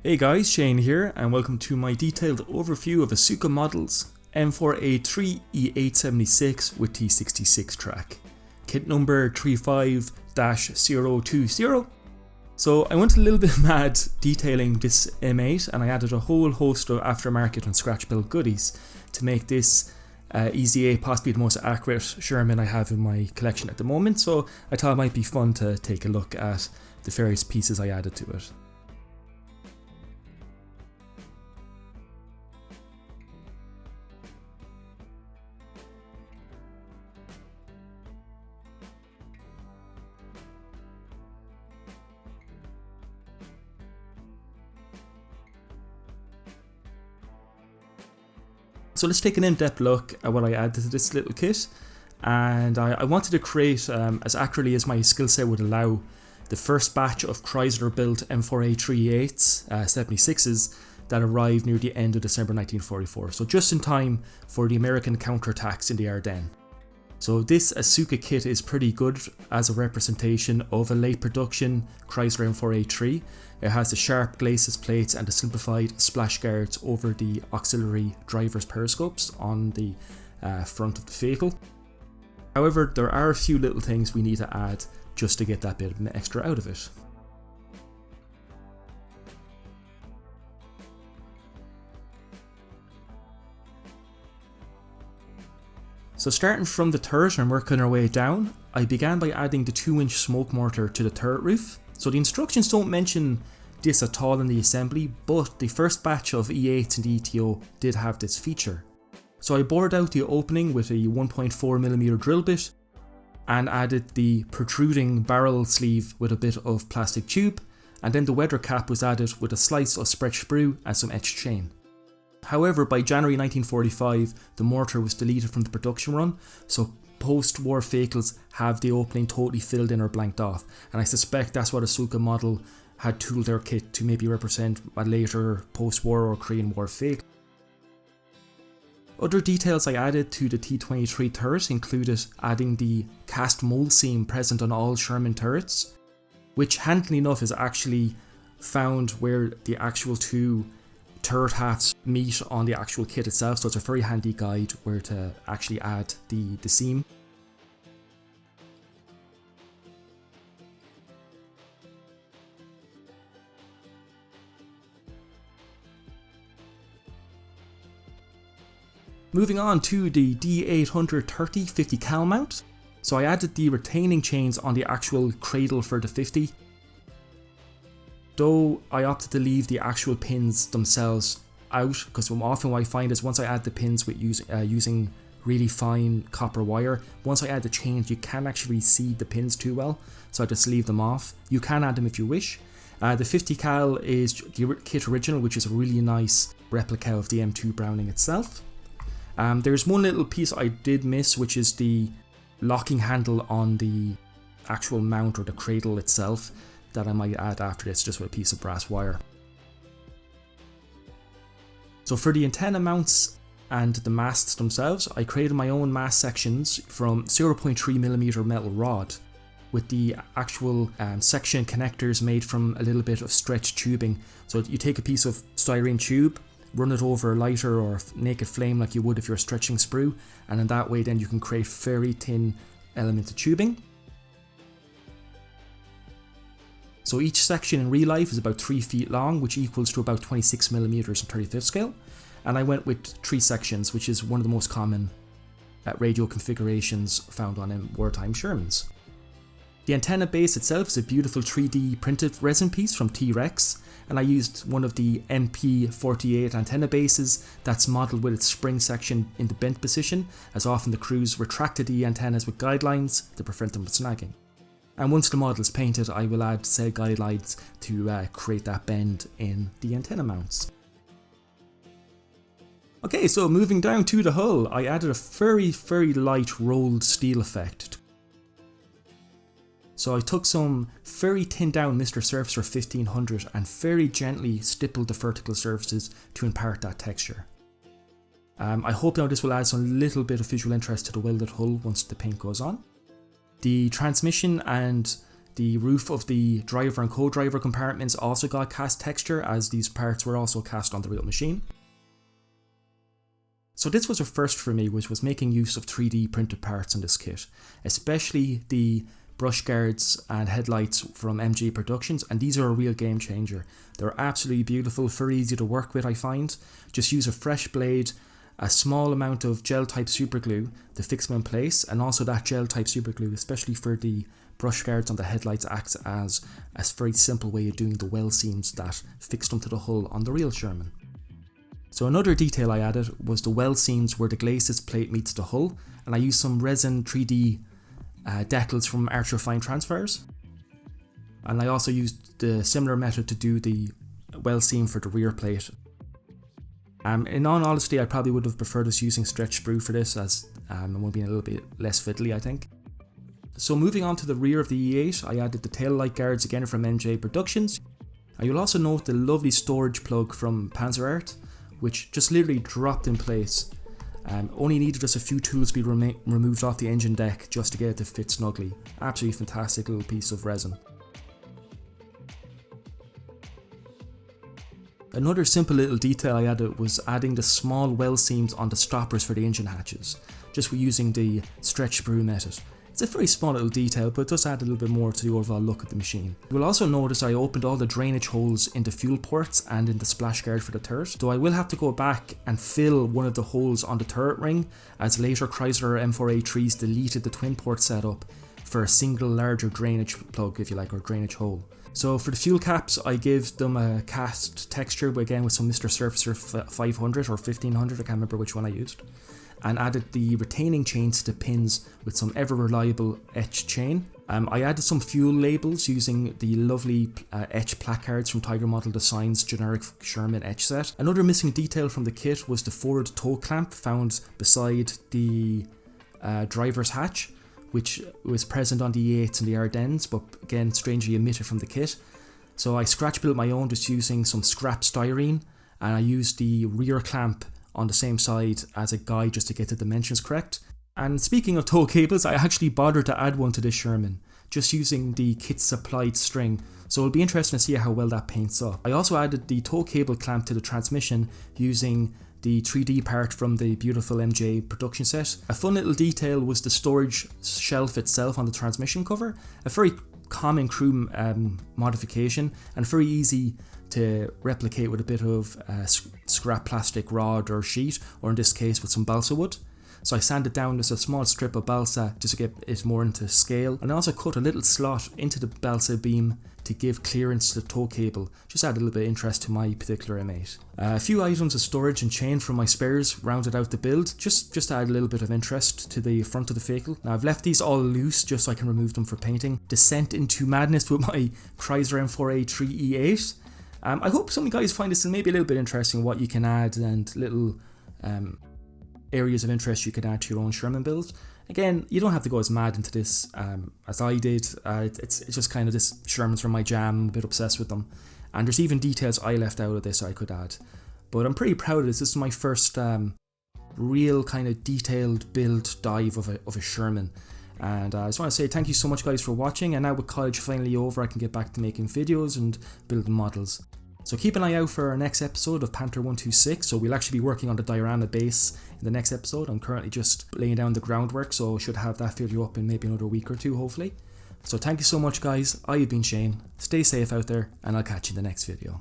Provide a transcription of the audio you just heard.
Hey guys, Shane here, and welcome to my detailed overview of Asuka Model's M4A3 E8 with T66 track, kit number 35-020. So I went a little bit mad detailing this M8, and I added a whole host of aftermarket and scratch build goodies to make this EZA possibly the most accurate Sherman I have in my collection at the moment, so I thought it might be fun to take a look at the various pieces I added to it. So let's take an in-depth look at what I added to this little kit, and I wanted to create, as accurately as my skill set would allow, the first batch of Chrysler built M4A3 E8s, 76s, that arrived near the end of December 1944, so just in time for the American counterattacks in the Ardennes. So this Asuka kit is pretty good as a representation of a late production Chrysler M4A3. It has the sharp glacis plates and the simplified splash guards over the auxiliary driver's periscopes on the front of the vehicle. However, there are a few little things we need to add just to get that bit of extra out of it. So starting from the turret and working our way down, I began by adding the 2-inch smoke mortar to the turret roof. So the instructions don't mention this at all in the assembly, but the first batch of E8s in the ETO did have this feature. So I bored out the opening with a 1.4mm drill bit and added the protruding barrel sleeve with a bit of plastic tube, and then the weather cap was added with a slice of stretch sprue and some etched chain. However, by January 1945, the mortar was deleted from the production run, so post-war vehicles have the opening totally filled in or blanked off, and I suspect that's what Asuka Model had tooled their kit to maybe represent a later post-war or Korean War vehicle. Other details I added to the T-23 turret included adding the cast mold seam present on all Sherman turrets, which handily enough is actually found where the actual two turret hafts meet on the actual kit itself, so it's a very handy guide where to actually add the seam. Moving on to the D830 50 cal mount. So I added the retaining chains on the actual cradle for the 50. Though I opted to leave the actual pins themselves out, because often what I find is once I add the pins with using really fine copper wire, once I add the chains you can't actually see the pins too well, so I just leave them off. You can add them if you wish. The 50 cal is the kit original, which is a really nice replica of the M2 Browning itself. There's one little piece I did miss, which is the locking handle on the actual mount or the cradle itself, that I might add after this, just with a piece of brass wire. So for the antenna mounts and the masts themselves, I created my own mast sections from 0.3mm metal rod, with the actual section connectors made from a little bit of stretched tubing. So you take a piece of styrene tube, run it over a lighter or naked flame like you would if you're stretching sprue, and in that way then you can create very thin elements of tubing. So each section in real life is about 3 feet long, which equals to about 26mm in 35th scale, and I went with 3 sections, which is one of the most common radio configurations found on wartime Shermans. The antenna base itself is a beautiful 3D printed resin piece from T-Rex, and I used one of the MP48 antenna bases that's modelled with its spring section in the bent position, as often the crews retracted the antennas with guidelines to prevent them from snagging. And once the model is painted, I will add said guidelines to create that bend in the antenna mounts. Okay, so moving down to the hull, I added a very light rolled steel effect. So I took some very thinned down Mr. Surfacer 1500 and very gently stippled the vertical surfaces to impart that texture. I hope now this will add some little bit of visual interest to the welded hull once the paint goes on. The transmission and The roof of the driver and co-driver compartments also got cast texture, as these parts were also cast on the real machine. So this was a first for me, which was making use of 3D printed parts in this kit, especially the brush guards and headlights from MJ Productions, and these are a real game changer. They're absolutely beautiful, very easy to work with, I find. Just use a fresh blade, a small amount of gel type super glue to fix them in place, and also that gel type super glue, especially for the brush guards on the headlights, acts as a very simple way of doing the weld seams that fixed them to the hull on the real Sherman. So another detail I added was the weld seams where the glazed plate meets the hull, and I used some resin 3D decals from Archer Fine Transfers, and I also used the similar method to do the weld seam for the rear plate. In all honesty, I probably would have preferred us using stretch sprue for this, as it would be a little bit less fiddly, I think. So moving on to the rear of the E8, I added the tail light guards again from MJ Productions. And you'll also note the lovely storage plug from PanzerArt, which just literally dropped in place. Only needed just a few tools to be removed off the engine deck just to get it to fit snugly. Absolutely fantastic little piece of resin. Another simple little detail I added was adding the small weld seams on the stoppers for the engine hatches, just using the stretch sprue method. It's a very small little detail, but it does add a little bit more to the overall look of the machine. You will also notice I opened all the drainage holes in the fuel ports and in the splash guard for the turret, though I will have to go back and fill one of the holes on the turret ring, as later Chrysler M4A3s deleted the twin port setup for a single larger drainage plug, if you like, or drainage hole. So for the fuel caps, I give them a cast texture, again with some Mr. Surfacer 500 or 1500, I can't remember which one I used, and added the retaining chains to the pins with some ever reliable etched chain. I added some fuel labels using the lovely etched placards from Tiger Model Designs generic Sherman etch set. Another missing detail from the kit was the forward toe clamp found beside the driver's hatch, which was present on the E8s and the Ardennes, but again strangely omitted from the kit. So I scratch built my own just using some scrap styrene, and I used the rear clamp on the same side as a guide just to get the dimensions correct. And speaking of tow cables, I actually bothered to add one to this Sherman, just using the kit supplied string, so it'll be interesting to see how well that paints up. I also added the tow cable clamp to the transmission using the 3D part from the beautiful MJ production set. A fun little detail was the storage shelf itself on the transmission cover, a very common crew modification and very easy to replicate with a bit of scrap plastic rod or sheet, or in this case with some balsa wood. So I sanded down just a small strip of balsa just to get it more into scale, and I also cut a little slot into the balsa beam to give clearance to the tow cable, just add a little bit of interest to my particular M8. A few items of storage and chain from my spares rounded out the build, just to add a little bit of interest to the front of the vehicle. Now I've left these all loose just so I can remove them for painting. Descent into madness with my Chrysler M4A3 E8. I hope some of you guys find this maybe a little bit interesting, what you can add and little areas of interest you can add to your own Sherman build. Again, you don't have to go as mad into this as I did. It's just kind of this Shermans from my jam, I'm a bit obsessed with them. And there's even details I left out of this I could add. But I'm pretty proud of this. This is my first real kind of detailed build dive of a Sherman. And I just want to say thank you so much guys for watching, and now with college finally over I can get back to making videos and building models. So keep an eye out for our next episode of Panther 126, so we'll actually be working on the diorama base in the next episode. I'm currently just laying down the groundwork, so should have that video up in maybe another week or two hopefully. So thank you so much guys, I have been Shane, stay safe out there, and I'll catch you in the next video.